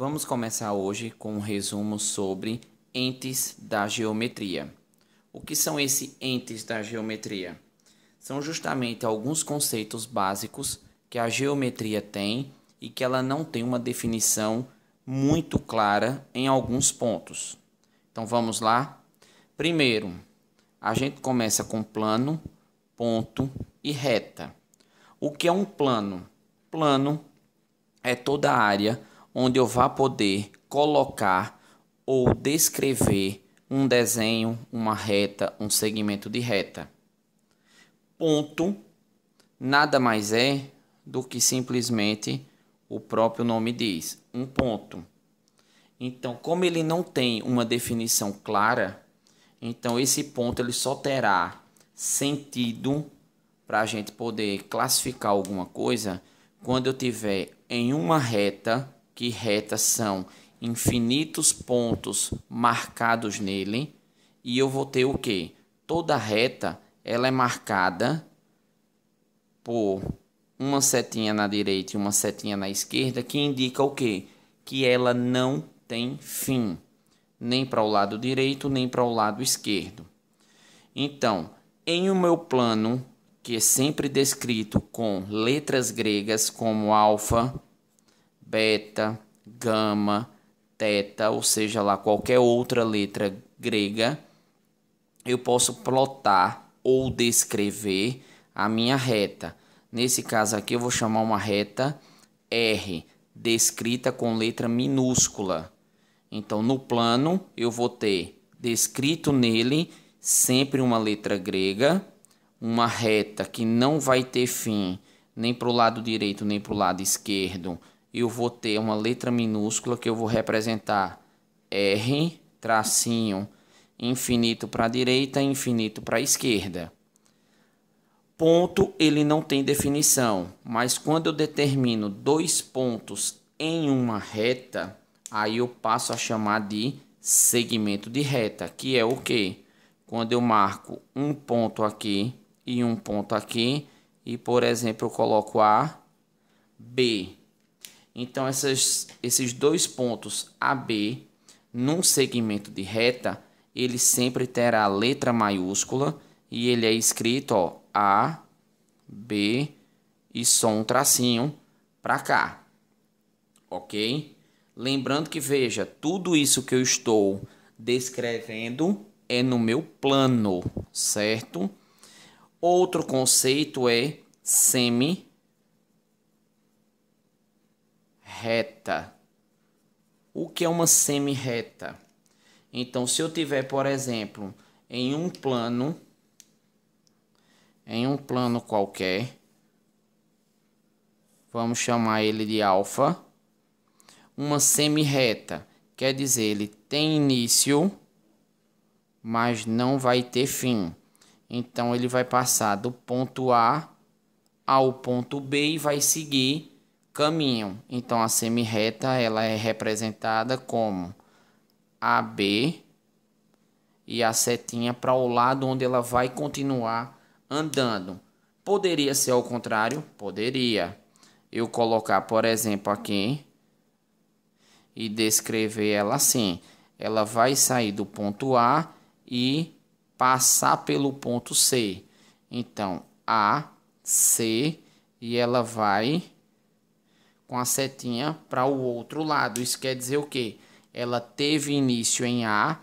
Vamos começar hoje com um resumo sobre entes da geometria. O que são esses entes da geometria? São justamente alguns conceitos básicos que a geometria tem e que ela não tem uma definição muito clara em alguns pontos. Então vamos lá? Primeiro, a gente começa com plano, ponto e reta. O que é um plano? Plano é toda a área onde eu vá poder colocar ou descrever um desenho, uma reta, um segmento de reta. Ponto nada mais é do que simplesmente o próprio nome diz, um ponto. Então, como ele não tem uma definição clara, então esse ponto ele só terá sentido para a gente poder classificar alguma coisa quando eu tiver em uma reta, que retas são infinitos pontos marcados nele, e eu vou ter o quê? Toda reta ela é marcada por uma setinha na direita e uma setinha na esquerda, que indica o quê? Que ela não tem fim, nem para o lado direito, nem para o lado esquerdo. Então, em o meu plano, que é sempre descrito com letras gregas como alfa, beta, gama, teta, ou seja lá qualquer outra letra grega, eu posso plotar ou descrever a minha reta. Nesse caso aqui eu vou chamar uma reta R, descrita com letra minúscula. Então no plano eu vou ter descrito nele sempre uma letra grega, uma reta que não vai ter fim nem para o lado direito nem para o lado esquerdo. Eu vou ter uma letra minúscula que eu vou representar R, tracinho, infinito para a direita, infinito para a esquerda. Ponto, ele não tem definição, mas quando eu determino dois pontos em uma reta, aí eu passo a chamar de segmento de reta, que é o quê? Quando eu marco um ponto aqui e um ponto aqui, e por exemplo eu coloco A, B. Então esses dois pontos AB, num segmento de reta, ele sempre terá letra maiúscula e ele é escrito ó, A, B e só um tracinho para cá, ok? Lembrando que, veja, tudo isso que eu estou descrevendo é no meu plano, certo? Outro conceito é semi-reta. O que é uma semi-reta? Então, se eu tiver, por exemplo, em um plano qualquer, vamos chamar ele de alfa, uma semi-reta, quer dizer, ele tem início, mas não vai ter fim. Então, ele vai passar do ponto A ao ponto B e vai seguir caminho. Então, a semi-reta ela é representada como AB e a setinha para o lado onde ela vai continuar andando. Poderia ser ao contrário? Poderia. Eu colocar, por exemplo, aqui e descrever ela assim. Ela vai sair do ponto A e passar pelo ponto C. Então, A, C, e ela vai com a setinha para o outro lado. Isso quer dizer o quê? Ela teve início em A,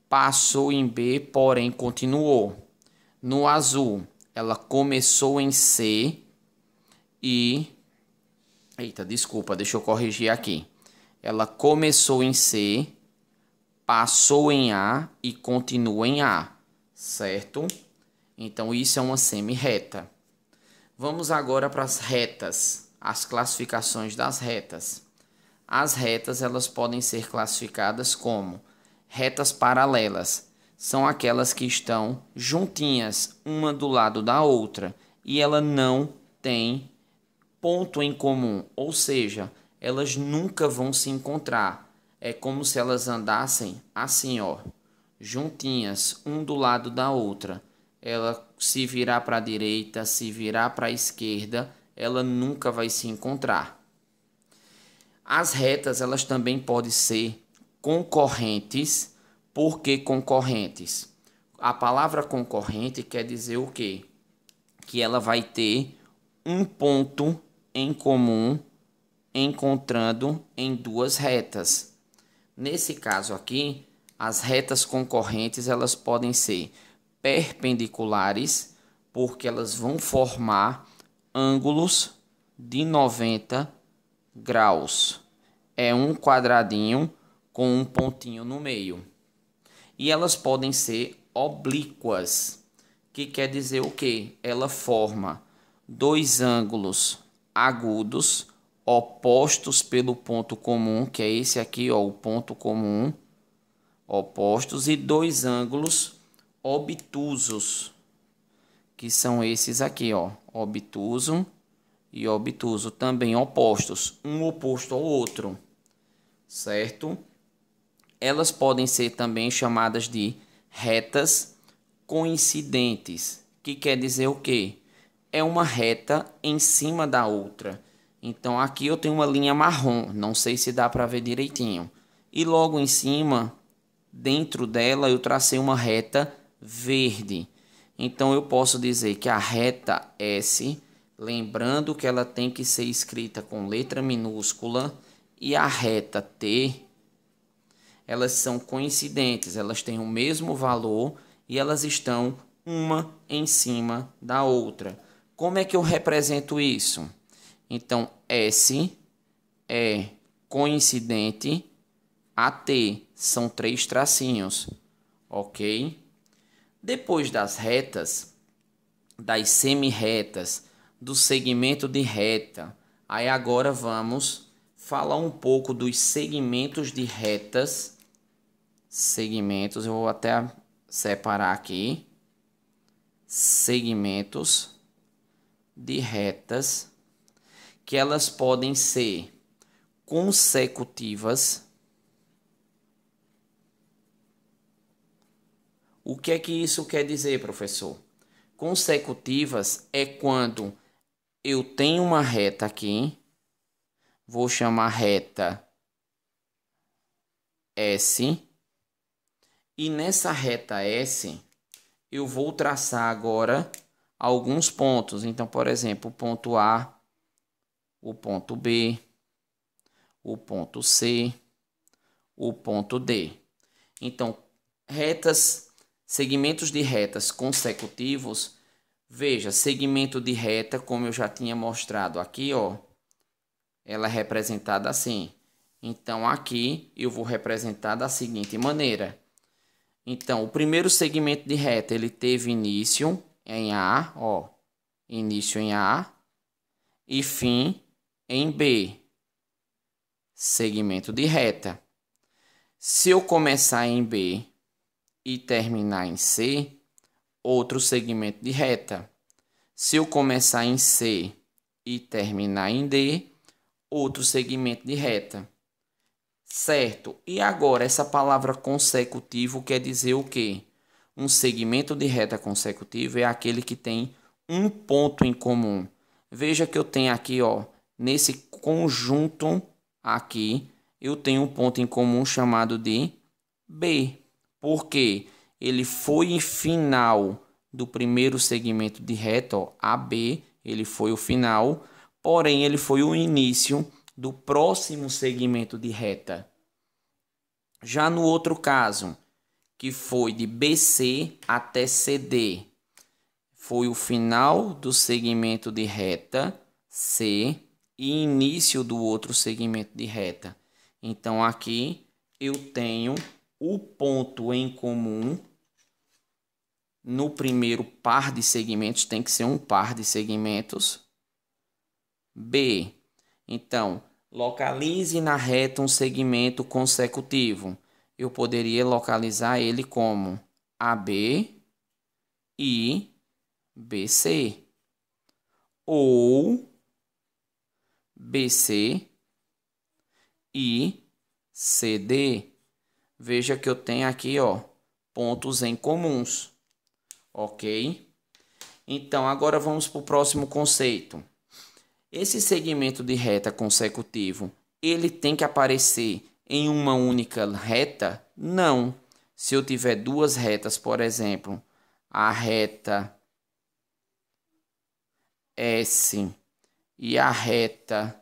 passou em B, porém continuou. No azul, ela começou em C e... Eita, desculpa, deixa eu corrigir aqui. Ela começou em C, passou em A e continua em A, certo? Então, isso é uma semi-reta. Vamos agora para as retas, as classificações das retas. As retas, elas podem ser classificadas como retas paralelas. São aquelas que estão juntinhas, uma do lado da outra, e ela não tem ponto em comum, ou seja, elas nunca vão se encontrar. É como se elas andassem assim, ó, juntinhas, um do lado da outra. Ela se virar para a direita, se virar para a esquerda, ela nunca vai se encontrar. As retas, elas também podem ser concorrentes. Por que concorrentes? A palavra concorrente quer dizer o quê? Que ela vai ter um ponto em comum encontrando em duas retas. Nesse caso aqui, as retas concorrentes, elas podem ser perpendiculares, porque elas vão formar ângulos de 90 graus. É um quadradinho com um pontinho no meio. E elas podem ser oblíquas, que quer dizer o quê? Ela forma dois ângulos agudos opostos pelo ponto comum, que é esse aqui, ó, o ponto comum, opostos, e dois ângulos obtusos, que são esses aqui, ó, obtuso e obtuso, também opostos, um oposto ao outro, certo? Elas podem ser também chamadas de retas coincidentes, que quer dizer o quê? É uma reta em cima da outra. Então aqui eu tenho uma linha marrom, não sei se dá para ver direitinho. E logo em cima, dentro dela, eu tracei uma reta verde. Então eu posso dizer que a reta S, lembrando que ela tem que ser escrita com letra minúscula, e a reta T, elas são coincidentes, elas têm o mesmo valor e elas estão uma em cima da outra. Como é que eu represento isso? Então, S é coincidente a T, são três tracinhos, ok? Depois das retas, das semi-retas, do segmento de reta, aí agora vamos falar um pouco dos segmentos de retas. Segmentos, eu vou até separar aqui. Segmentos de retas, que elas podem ser consecutivas. O que é que isso quer dizer, professor? Consecutivas é quando eu tenho uma reta aqui, vou chamar reta S, e nessa reta S eu vou traçar agora alguns pontos. Então, por exemplo, o ponto A, o ponto B, o ponto C, o ponto D. Então, segmentos de retas consecutivos. Veja, segmento de reta, como eu já tinha mostrado aqui, ó, ela é representada assim. Então, aqui eu vou representar da seguinte maneira. Então, o primeiro segmento de reta, ele teve início em A, ó, início em A e fim em B, segmento de reta. Se eu começar em B e terminar em C, outro segmento de reta. Se eu começar em C e terminar em D, outro segmento de reta. Certo? E agora, essa palavra consecutivo quer dizer o quê? Um segmento de reta consecutivo é aquele que tem um ponto em comum. Veja que eu tenho aqui, ó, nesse conjunto aqui, eu tenho um ponto em comum chamado de B. Por quê? Ele foi em final do primeiro segmento de reta, ó, AB, ele foi o final, porém ele foi o início do próximo segmento de reta. Já no outro caso, que foi de BC até CD, foi o final do segmento de reta C e início do outro segmento de reta. Então aqui eu tenho o ponto em comum no primeiro par de segmentos, tem que ser um par de segmentos, B. Então, localize na reta um segmento consecutivo. Eu poderia localizar ele como AB e BC. Ou BC e CD. Veja que eu tenho aqui, ó, pontos em comuns. Ok? Então, agora vamos para o próximo conceito. Esse segmento de reta consecutivo, ele tem que aparecer em uma única reta? Não. Se eu tiver duas retas, por exemplo, a reta S e a reta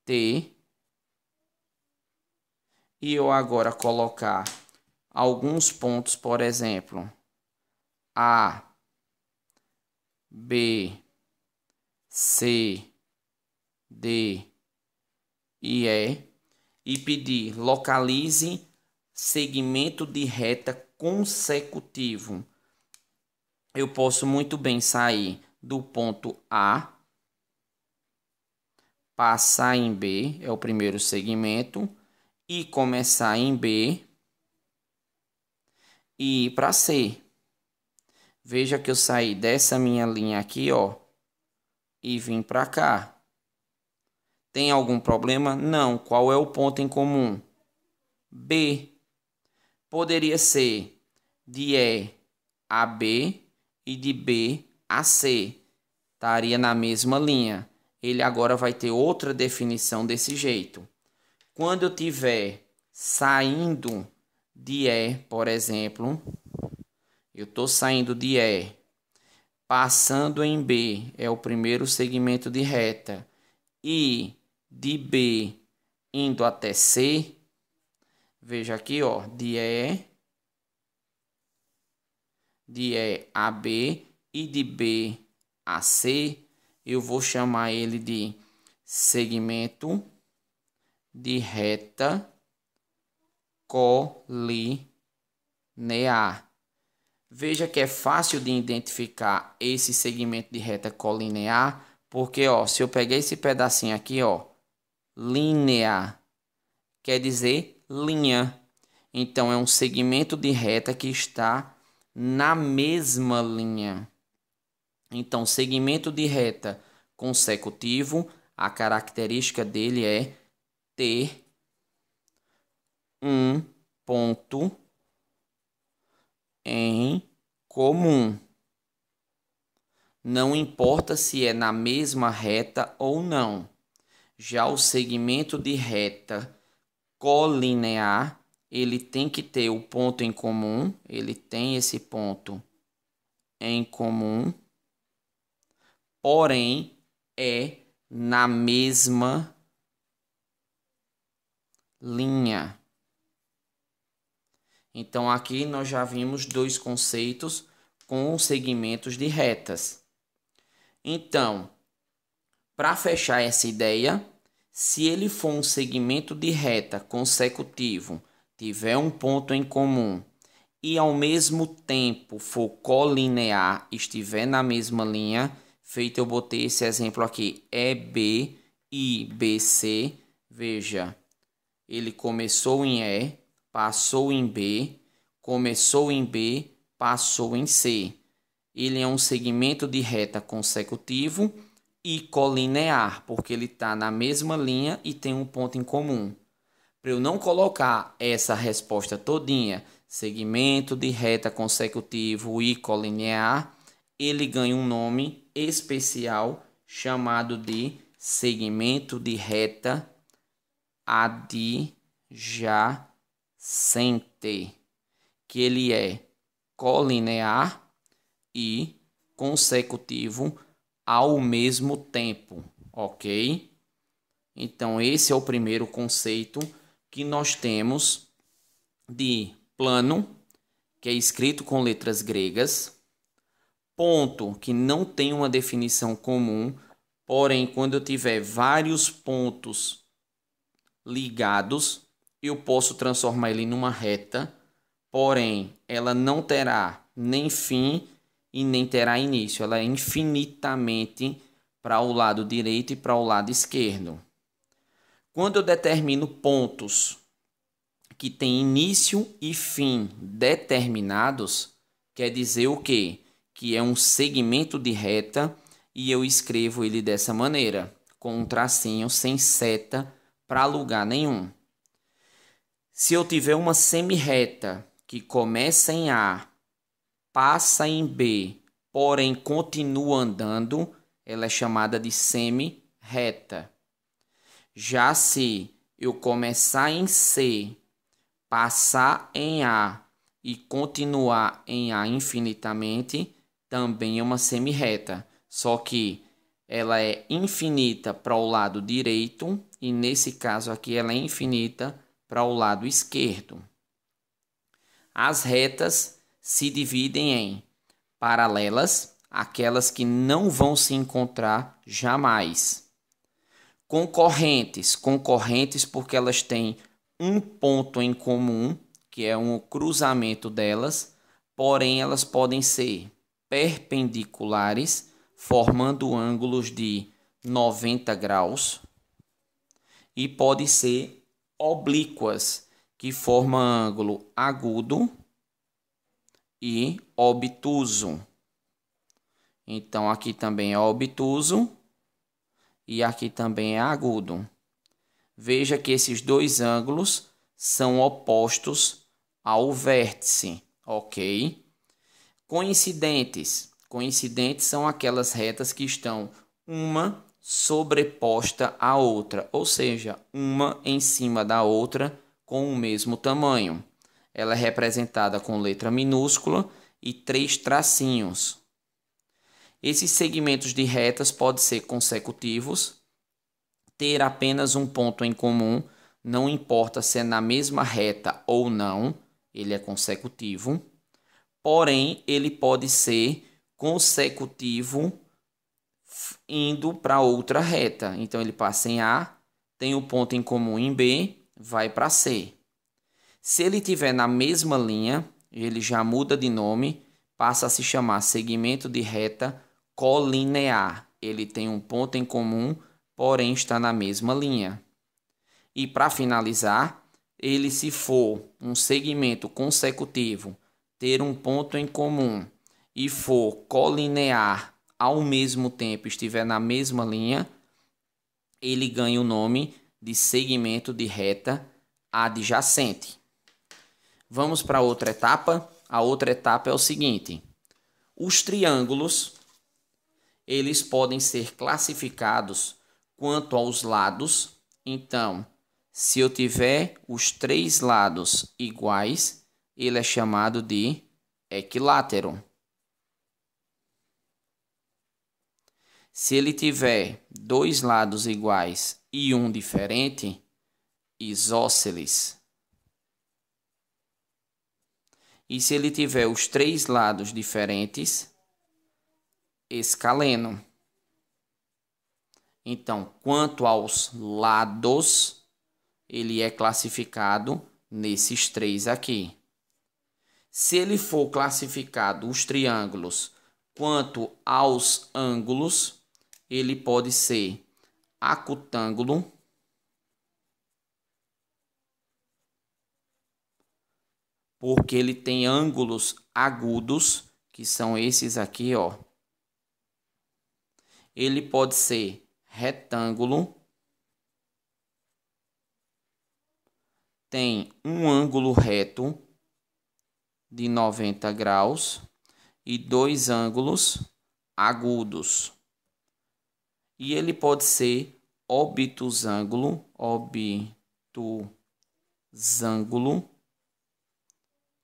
T, e eu agora colocar alguns pontos, por exemplo, A, B, C, D e E pedir localize segmento de reta consecutivo. Eu posso muito bem sair do ponto A, passar em B, é o primeiro segmento, e começar em B e ir para C. Veja que eu saí dessa minha linha aqui, ó, e vim para cá. Tem algum problema? Não. Qual é o ponto em comum? B. Poderia ser de E a B e de B a C. Estaria na mesma linha. Ele agora vai ter outra definição desse jeito. Quando eu tiver saindo de E, por exemplo, eu estou saindo de E, passando em B, é o primeiro segmento de reta, e de B indo até C, veja aqui, ó, de E a B e de B a C, eu vou chamar ele de segmento de reta colinear. Veja que é fácil de identificar esse segmento de reta colinear, porque ó, se eu pegar esse pedacinho aqui, ó, linear, quer dizer linha. Então é um segmento de reta que está na mesma linha. Então, segmento de reta consecutivo, a característica dele é ter um ponto em comum. Não importa se é na mesma reta ou não. Já o segmento de reta colinear, ele tem que ter o ponto em comum, ele tem esse ponto em comum, porém é na mesma linha. Então aqui nós já vimos dois conceitos com segmentos de retas. Então, para fechar essa ideia, se ele for um segmento de reta consecutivo, tiver um ponto em comum e ao mesmo tempo for colinear, estiver na mesma linha, feito eu botei esse exemplo aqui, EB e BC, veja, ele começou em E, passou em B, começou em B, passou em C. Ele é um segmento de reta consecutivo e colinear, porque ele está na mesma linha e tem um ponto em comum. Para eu não colocar essa resposta todinha, segmento de reta consecutivo e colinear, ele ganha um nome especial chamado de segmento de reta adjacente, que ele é colinear e consecutivo ao mesmo tempo, ok? Então, esse é o primeiro conceito que nós temos de plano, que é escrito com letras gregas, ponto, que não tem uma definição comum, porém, quando eu tiver vários pontos ligados, eu posso transformar ele numa reta, porém, ela não terá nem fim e nem terá início. Ela é infinitamente para o lado direito e para o lado esquerdo. Quando eu determino pontos que têm início e fim determinados, quer dizer o quê? Que é um segmento de reta e eu escrevo ele dessa maneira, com um tracinho sem seta para lugar nenhum. Se eu tiver uma semirreta que começa em A, passa em B, porém continua andando, ela é chamada de semirreta. Já se eu começar em C, passar em A e continuar em A infinitamente, também é uma semirreta. Só que ela é infinita para o lado direito e nesse caso aqui ela é infinita para o lado esquerdo. As retas se dividem em paralelas, aquelas que não vão se encontrar jamais. Concorrentes, concorrentes porque elas têm um ponto em comum, que é um cruzamento delas, porém elas podem ser perpendiculares, formando ângulos de 90 graus, e pode ser oblíquas, que formam ângulo agudo e obtuso. Então aqui também é obtuso e aqui também é agudo. Veja que esses dois ângulos são opostos ao vértice, ok? Coincidentes. Coincidentes são aquelas retas que estão uma sobreposta à outra, ou seja, uma em cima da outra com o mesmo tamanho. Ela é representada com letra minúscula e 3 tracinhos. Esses segmentos de retas podem ser consecutivos, ter apenas um ponto em comum, não importa se é na mesma reta ou não, ele é consecutivo. Porém, ele pode ser consecutivo indo para outra reta. Então, ele passa em A, tem o ponto em comum em B, vai para C. Se ele estiver na mesma linha, ele já muda de nome, passa a se chamar segmento de reta colinear. Ele tem um ponto em comum, porém está na mesma linha. E para finalizar, ele se for um segmento consecutivo, ter um ponto em comum e for colinear ao mesmo tempo, estiver na mesma linha, ele ganha o nome de segmento de reta adjacente. Vamos para outra etapa. A outra etapa é o seguinte: os triângulos, eles podem ser classificados quanto aos lados. Então, se eu tiver os 3 lados iguais, ele é chamado de equilátero. Se ele tiver 2 lados iguais e um diferente, isósceles. E se ele tiver os 3 lados diferentes, escaleno. Então, quanto aos lados, ele é classificado nesses 3 aqui. Se ele for classificado os triângulos quanto aos ângulos, ele pode ser acutângulo, porque ele tem ângulos agudos, que são esses aqui, ó. Ele pode ser retângulo, tem um ângulo reto de 90 graus e 2 ângulos agudos. E ele pode ser obtusângulo,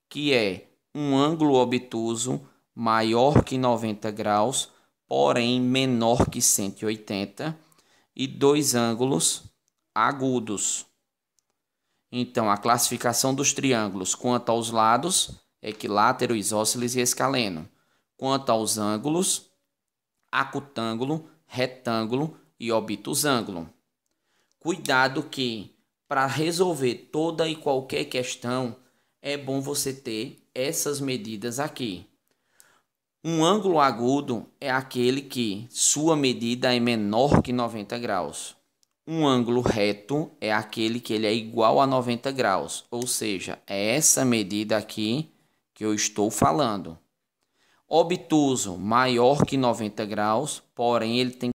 que é um ângulo obtuso maior que 90 graus, porém menor que 180, e 2 ângulos agudos. Então, a classificação dos triângulos quanto aos lados, equilátero, isósceles e escaleno. Quanto aos ângulos, acutângulo, retângulo e obtusângulo. Cuidado que, para resolver toda e qualquer questão, é bom você ter essas medidas aqui. Um ângulo agudo é aquele que sua medida é menor que 90 graus. Um ângulo reto é aquele que ele é igual a 90 graus, ou seja, é essa medida aqui que eu estou falando. Obtuso, maior que 90 graus, porém ele tem